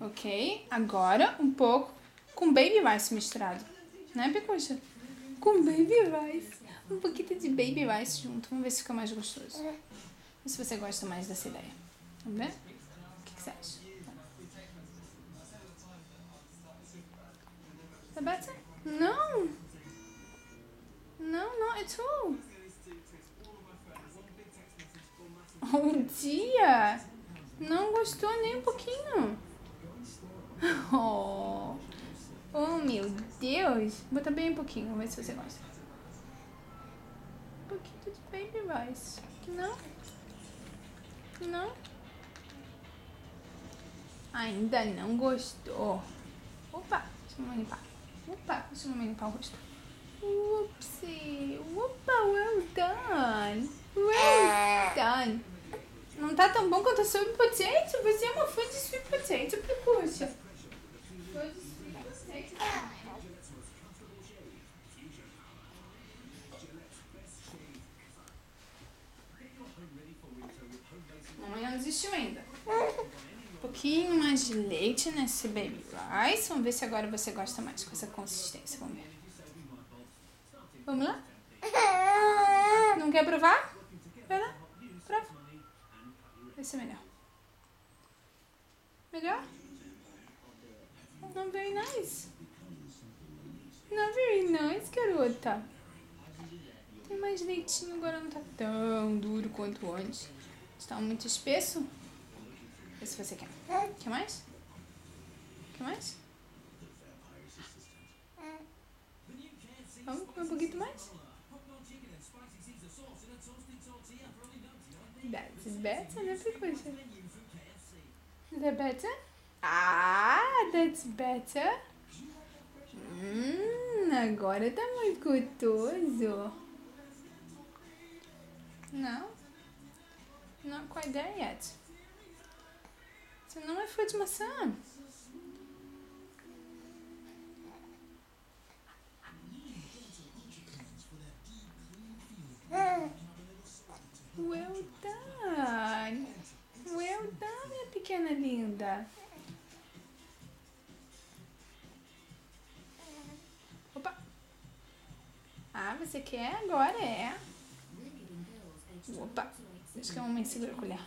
Ok, agora um pouco com Baby Rice misturado. Né, Picucha? Com Baby Rice. Um pouquinho de Baby Rice junto. Vamos ver se fica mais gostoso. Vê se você gosta mais dessa ideia. Vamos ver? O que você acha? Tá better? Não! Não, not at all. Oh, dia! Não gostou nem um pouquinho. Oh, meu Deus. Bota bem um pouquinho, vamos ver se você gosta. Um pouquinho de Baby Rice. Não? Não? Ainda não gostou. Opa, deixa eu limpar. Opa, deixa eu limpar o rosto. Upsi. Opa, well done. Well done. Não tá tão bom quanto a sweet potato? Você é uma fã de sweet potato, Picucha. Fã de sweet potato. Mamãe não desistiu ainda. Um pouquinho mais de leite nesse Baby Rice. Vamos ver se agora você gosta mais com essa consistência. Vamos ver. Vamos lá? Não quer provar? Vai lá. Prova. Vai ser melhor. Melhor? Not very nice. Not very nice, garota. Tem mais leitinho, agora não tá tão duro quanto antes. Está muito espesso. Vê se você quer. Quer mais? Quer mais? Vamos comer um pouquinho mais? That's better, né, Picucha? Is that better? Ah, that's better. Agora tá muito gostoso. Não? Not quite there yet. Você não é fã de maçã. Well done. Well done, minha pequena linda. Opa. Ah, você quer agora? É. Opa. Deixa que a mamãe segura a colher.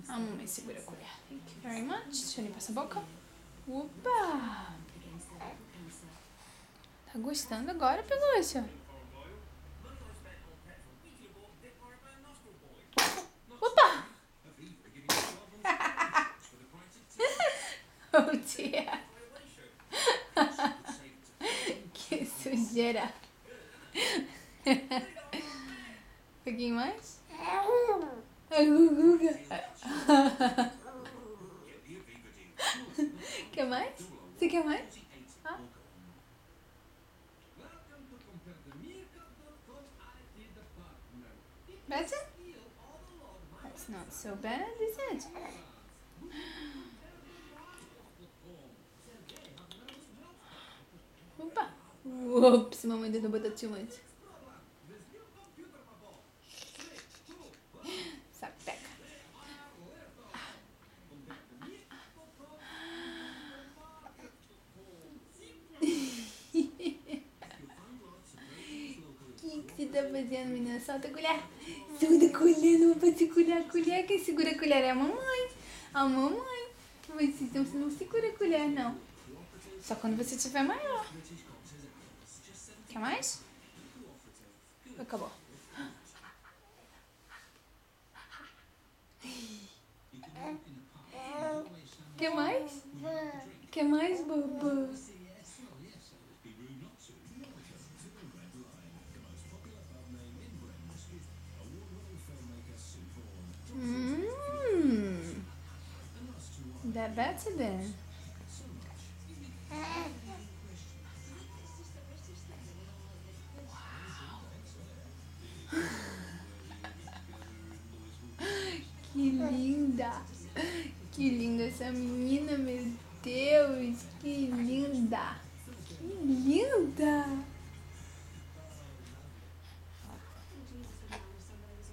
A mamãe segura a colher. Thank you very much. Deixa eu limpar essa boca. Opa. Tá gostando agora, Pelucha? Opa. Oh, tia. Que sujeira. Um pouquinho mais? Quer mais? Você quer mais? Ah? Better? That's not so bad, is it? Opa! Ups, mamãe tentou botar too much. Sapeca. O que você tá fazendo, menina? Solta a colher. Solta a colher, não vai segurar a colher. Quem segura a colher é a mamãe. A mamãe. Você não segura a colher, não. Só quando você tiver maior. Quer mais? Acabou. Quer mais? Quer mais, bobo? That better then. Que linda! Que linda essa menina, meu Deus! Que linda! Que linda!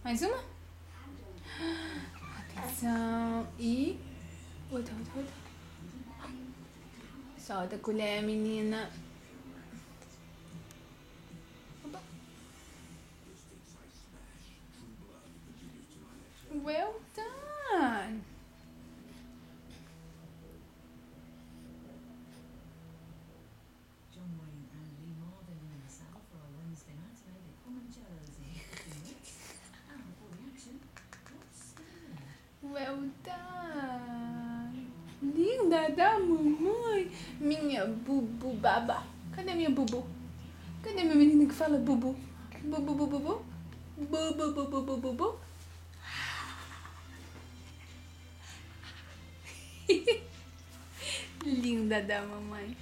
Mais uma? Atenção! E... Outra. Solta a colher, menina. Opa. Well done. John Wayne and Lee Marvin in the saddle for our Wednesday night maybe common jersey. And before the action, what's there? Well done. Linda da mamãe. Minha bubu baba. Cadê minha bubu? Cadê minha menina que fala bubu? Bubu, bubu, bubu. Bubu, bubu, bubu, bubu. Linda da mamãe.